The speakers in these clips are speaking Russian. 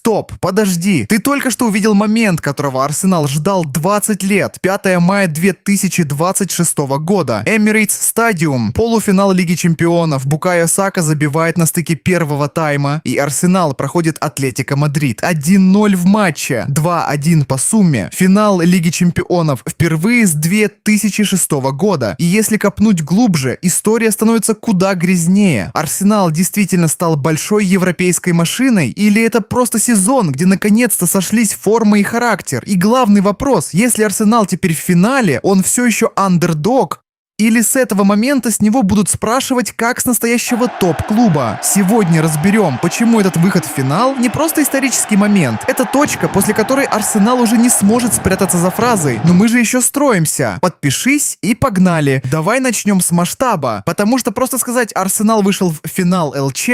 Стоп, подожди. Ты только что увидел момент, которого Арсенал ждал 20 лет. 5 мая 2026 года. Emirates Stadium. Полуфинал Лиги Чемпионов. Букайо Сака забивает на стыке первого тайма. И Арсенал проходит Атлетико Мадрид. 1-0 в матче. 2-1 по сумме. Финал Лиги Чемпионов впервые с 2006 года. И если копнуть глубже, история становится куда грязнее. Арсенал действительно стал большой европейской машиной? Или это просто сезон, где наконец-то сошлись форма и характер? И главный вопрос, если Арсенал теперь в финале, он все еще андердог? Или с этого момента с него будут спрашивать, как с настоящего топ-клуба? Сегодня разберем, почему этот выход в финал не просто исторический момент. Это точка, после которой Арсенал уже не сможет спрятаться за фразой «Но мы же еще строимся». Подпишись и погнали. Давай начнем с масштаба. Потому что просто сказать «Арсенал вышел в финал ЛЧ»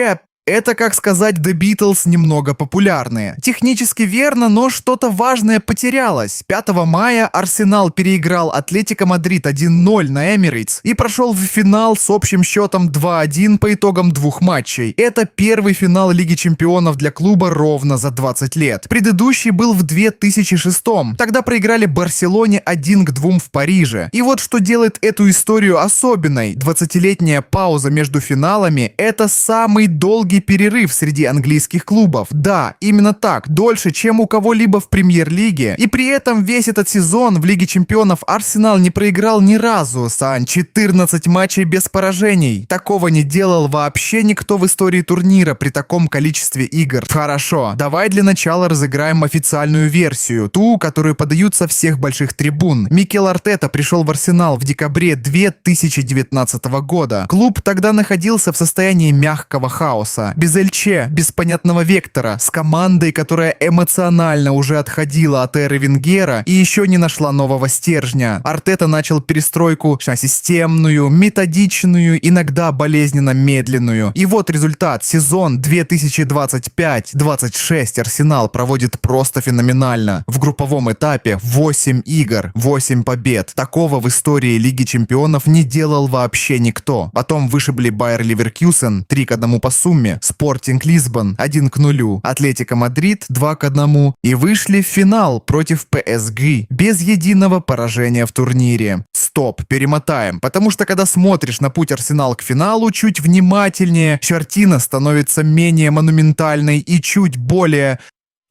это, как сказать, The Beatles немного популярные. Технически верно, но что-то важное потерялось. 5 мая Арсенал переиграл Атлетико Мадрид 1-0 на Emirates и прошел в финал с общим счетом 2-1 по итогам двух матчей. Это первый финал Лиги Чемпионов для клуба ровно за 20 лет. Предыдущий был в 2006. Тогда проиграли Барселоне 1-2 в Париже. И вот что делает эту историю особенной. 20-летняя пауза между финалами – это самый долгий перерыв среди английских клубов. Да, именно так, дольше, чем у кого-либо в премьер-лиге. И при этом весь этот сезон в Лиге Чемпионов Арсенал не проиграл ни разу. 14 матчей без поражений. Такого не делал вообще никто в истории турнира при таком количестве игр. Хорошо, давай для начала разыграем официальную версию, ту, которую подают со всех больших трибун. Микел Артета пришел в Арсенал в декабре 2019 года. Клуб тогда находился в состоянии мягкого хаоса. Без ЛЧ, без понятного вектора, с командой, которая эмоционально уже отходила от эры Венгера и еще не нашла нового стержня. Артета начал перестройку системную, методичную, иногда болезненно медленную. И вот результат. Сезон 2025-26 Арсенал проводит просто феноменально. В групповом этапе 8 игр, 8 побед. Такого в истории Лиги Чемпионов не делал вообще никто. Потом вышибли Байер Ливеркюсен 3-1 по сумме, Спортинг Лисбон 1-0, Атлетико Мадрид 2-1 и вышли в финал против ПСГ без единого поражения в турнире. Стоп, перемотаем, потому что когда смотришь на путь Арсенал к финалу чуть внимательнее, картина становится менее монументальной и чуть более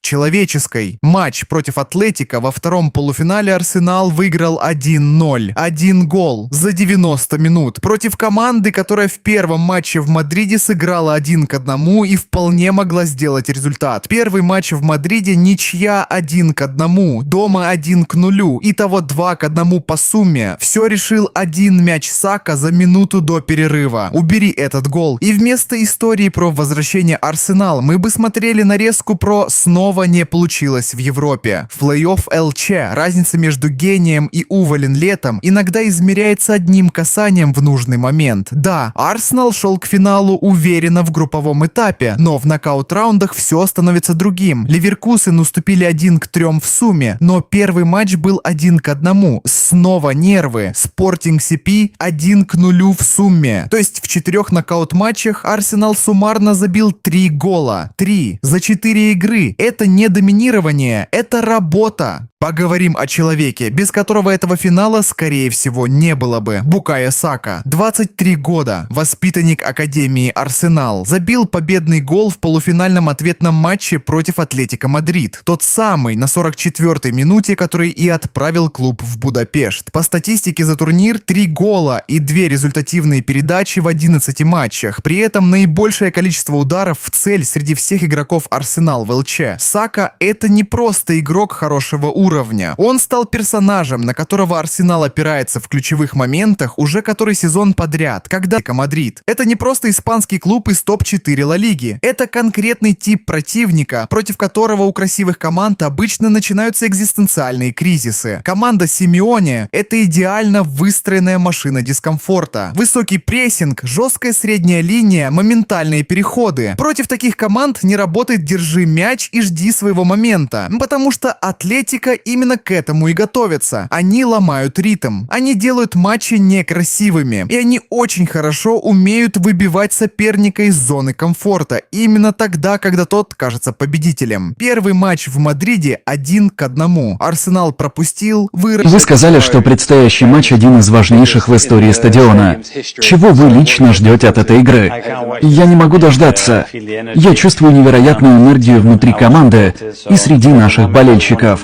человеческой. Матч против Атлетико во втором полуфинале Арсенал выиграл 1-0. 1 гол за 90 минут. Против команды, которая в первом матче в Мадриде сыграла 1-1 и вполне могла сделать результат. Первый матч в Мадриде ничья 1-1. Дома 1-0. Итого 2-1 по сумме. Все решил один мяч Сака за минуту до перерыва. Убери этот гол. И вместо истории про возвращение Арсенал мы бы смотрели нарезку про снова не получилось в Европе. В плей-офф ЛЧ разница между гением и уволен летом иногда измеряется одним касанием в нужный момент. Да, Арсенал шел к финалу уверенно в групповом этапе, но в нокаут-раундах все становится другим. Ливеркусен уступили 1-3 в сумме, но первый матч был 1-1. Снова нервы. Спортинг CP 1-0 в сумме. То есть в 4 нокаут-матчах Арсенал суммарно забил 3 гола. 3 за 4 игры. Это не доминирование, это работа. Поговорим о человеке, без которого этого финала, скорее всего, не было бы. Букайо Сака, 23 года, воспитанник Академии Арсенал, забил победный гол в полуфинальном ответном матче против Атлетико Мадрид. Тот самый, на 44-й минуте, который и отправил клуб в Будапешт. По статистике за турнир 3 гола и 2 результативные передачи в 11 матчах. При этом наибольшее количество ударов в цель среди всех игроков Арсенал в ЛЧ. Сака — это не просто игрок хорошего уровня. Он стал персонажем, на которого Арсенал опирается в ключевых моментах уже который сезон подряд. Когда Атлетико Мадрид — это не просто испанский клуб из топ-4 Ла Лиги. Это конкретный тип противника, против которого у красивых команд обычно начинаются экзистенциальные кризисы. Команда Симеоне — это идеально выстроенная машина дискомфорта. Высокий прессинг, жесткая средняя линия, моментальные переходы. Против таких команд не работает «держи мяч и жди жди своего момента, потому что Атлетико именно к этому и готовится. Они ломают ритм, они делают матчи некрасивыми, и они очень хорошо умеют выбивать соперника из зоны комфорта, именно тогда, когда тот кажется победителем. Первый матч в Мадриде 1-1. Арсенал пропустил, Вы сказали, что предстоящий матч один из важнейших в истории стадиона. Чего вы лично ждете от этой игры? Я не могу дождаться. Я чувствую невероятную энергию внутри команды и среди наших болельщиков.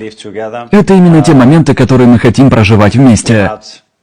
Это именно те моменты, которые мы хотим проживать вместе.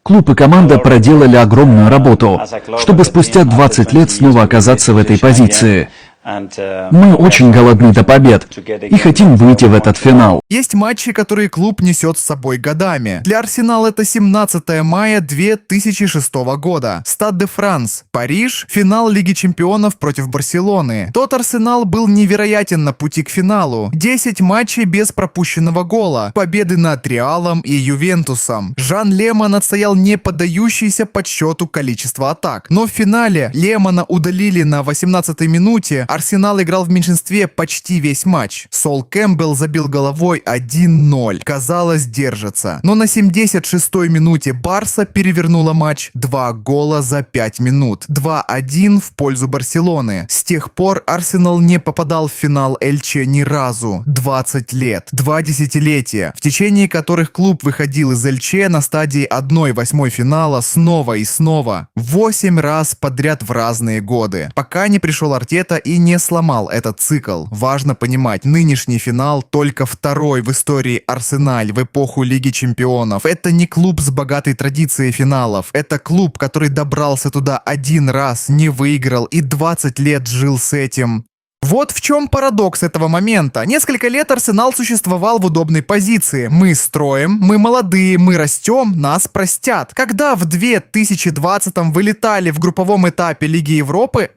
Клуб и команда проделали огромную работу, чтобы спустя 20 лет снова оказаться в этой позиции. Мы очень голодны до побед и хотим выйти в этот финал. Есть матчи, которые клуб несет с собой годами. Для Арсенала это 17 мая 2006 года. Стад де Франс, Париж, финал Лиги Чемпионов против Барселоны. Тот Арсенал был невероятен на пути к финалу. 10 матчей без пропущенного гола, победы над Реалом и Ювентусом. Жан Леман отстоял не поддающееся подсчету количество атак. Но в финале Лемана удалили на 18-й минуте. Арсенал играл в меньшинстве почти весь матч. Сол Кэмпбелл забил головой 1-0. Казалось, держится. Но на 76-й минуте Барса перевернула матч. 2 гола за 5 минут. 2-1 в пользу Барселоны. С тех пор Арсенал не попадал в финал Эльче ни разу. 20 лет. 2 десятилетия, в течение которых клуб выходил из Эльче на стадии 1/8 финала снова и снова. 8 раз подряд в разные годы. Пока не пришел Артета и не сломал этот цикл. Важно понимать, нынешний финал только второй в истории Арсеналь в эпоху Лиги Чемпионов. Это не клуб с богатой традицией финалов. Это клуб, который добрался туда один раз, не выиграл и 20 лет жил с этим. Вот в чем парадокс этого момента. Несколько лет Арсенал существовал в удобной позиции. Мы строим, мы молодые, мы растем, нас простят. Когда в 2020-м вылетали в групповом этапе Лиги Европы,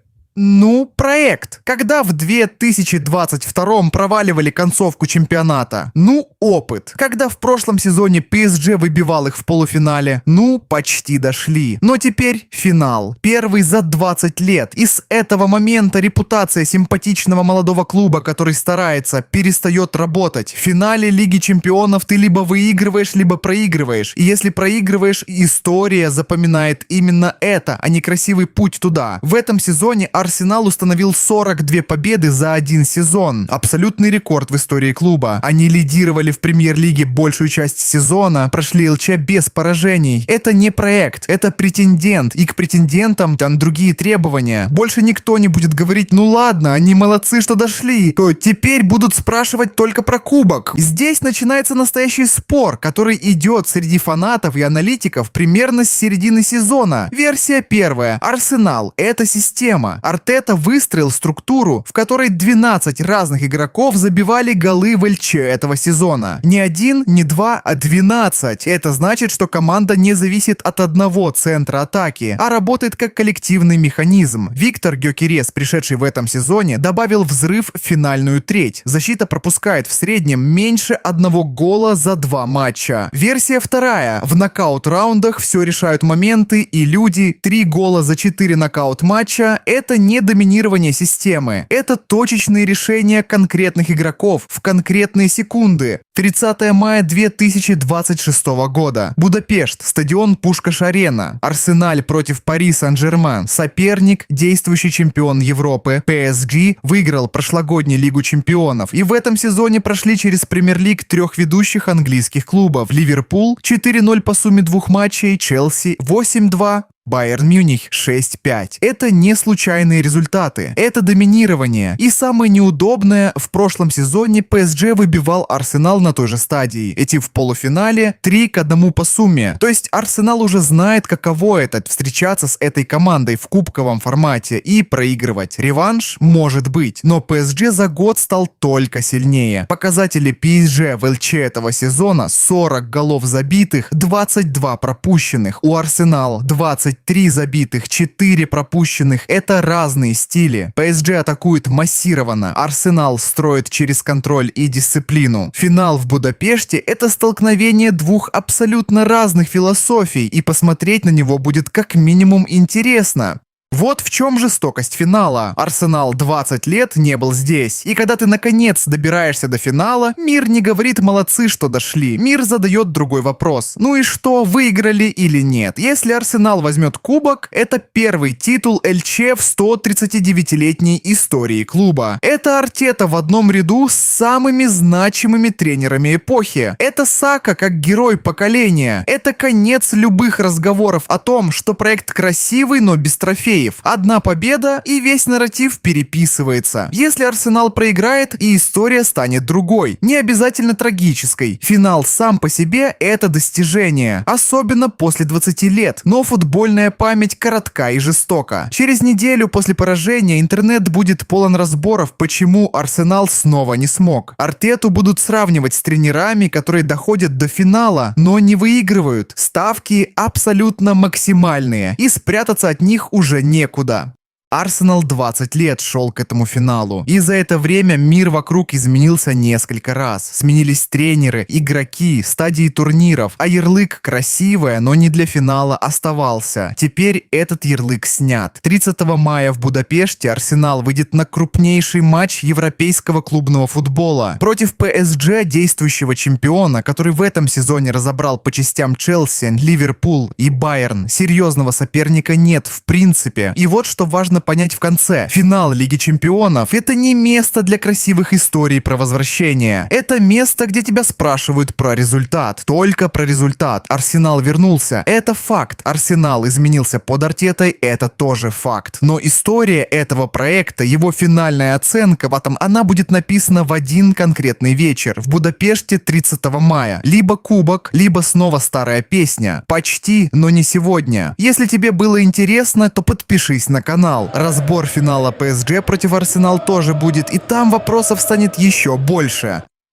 проект. Когда в 2022 проваливали концовку чемпионата, опыт. Когда в прошлом сезоне PSG выбивал их в полуфинале, почти дошли. Но теперь финал. Первый за 20 лет. И с этого момента репутация симпатичного молодого клуба, который старается, перестает работать. В финале Лиги Чемпионов ты либо выигрываешь, либо проигрываешь. И если проигрываешь, история запоминает именно это, а не красивый путь туда. В этом сезоне Арсенал установил 42 победы за один сезон. Абсолютный рекорд в истории клуба. Они лидировали в премьер-лиге большую часть сезона, прошли ЛЧ без поражений. Это не проект, это претендент. И к претендентам там другие требования. Больше никто не будет говорить, ладно, они молодцы, что дошли. То теперь будут спрашивать только про кубок. Здесь начинается настоящий спор, который идет среди фанатов и аналитиков примерно с середины сезона. Версия первая. Арсенал — это система. Артета выстроил структуру, в которой 12 разных игроков забивали голы в ЛЧ этого сезона. Не 1, не 2, а 12. Это значит, что команда не зависит от одного центра атаки, а работает как коллективный механизм. Виктор Гёкерес, пришедший в этом сезоне, добавил взрыв в финальную треть. Защита пропускает в среднем меньше 1 гола за 2 матча. Версия вторая. В нокаут-раундах все решают моменты и люди. 3 гола за 4 нокаут-матча — это не доминирование системы. Это точечные решения конкретных игроков в конкретные секунды. 30 мая 2026 года. Будапешт, стадион Пушкаш-Арена. Арсеналь против Пари Сен-Жермен. Соперник, действующий чемпион Европы. PSG выиграл прошлогоднюю Лигу Чемпионов. И в этом сезоне прошли через Премьер-лиг 3 ведущих английских клубов. Ливерпуль 4-0 по сумме 2 матчей, Челси 8-2. Байерн Мюнхен 6-5. Это не случайные результаты, это доминирование. И самое неудобное, в прошлом сезоне PSG выбивал Арсенал на той же стадии. Эти в полуфинале 3-1 по сумме. То есть Арсенал уже знает, каково это — встречаться с этой командой в кубковом формате и проигрывать. Реванш может быть, но PSG за год стал только сильнее. Показатели PSG в ЛЧ этого сезона: 40 голов забитых, 22 пропущенных. У Арсенал 23 забитых, 4 пропущенных. Это разные стили. PSG атакует массированно, Арсенал строит через контроль и дисциплину. Финал в Будапеште — это столкновение 2 абсолютно разных философий, и посмотреть на него будет как минимум интересно. Вот в чем жестокость финала. Арсенал 20 лет не был здесь. И когда ты наконец добираешься до финала, мир не говорит «молодцы, что дошли». Мир задает другой вопрос. Ну и что, выиграли или нет? Если Арсенал возьмет кубок, это первый титул ЛЧ в 139-летней истории клуба. Это Артета в одном ряду с самыми значимыми тренерами эпохи. Это Сака как герой поколения. Это конец любых разговоров о том, что проект красивый, но без трофеев. Одна победа, и весь нарратив переписывается. Если Арсенал проиграет, и история станет другой. Не обязательно трагической. Финал сам по себе — это достижение. Особенно после 20 лет. Но футбольная память коротка и жестока. Через неделю после поражения интернет будет полон разборов, почему Арсенал снова не смог. Артету будут сравнивать с тренерами, которые доходят до финала, но не выигрывают. Ставки абсолютно максимальные, и спрятаться от них уже некуда. Арсенал 20 лет шел к этому финалу, и за это время мир вокруг изменился несколько раз. Сменились тренеры, игроки, стадии турниров, а ярлык «красивая, но не для финала» оставался. Теперь этот ярлык снят. 30 мая в Будапеште Арсенал выйдет на крупнейший матч европейского клубного футбола. Против ПСЖ, действующего чемпиона, который в этом сезоне разобрал по частям Челси, Ливерпуль и Байерн. Серьезного соперника нет в принципе. И вот что важно понять в конце. Финал Лиги Чемпионов — это не место для красивых историй про возвращение. Это место, где тебя спрашивают про результат. Только про результат. Арсенал вернулся. Это факт. Арсенал изменился под Артетой. Это тоже факт. Но история этого проекта, его финальная оценка в этом, она будет написана в один конкретный вечер. В Будапеште 30 мая. Либо кубок, либо снова старая песня. Почти, но не сегодня. Если тебе было интересно, то подпишись на канал. Разбор финала ПСЖ против Арсенал тоже будет, и там вопросов станет еще больше.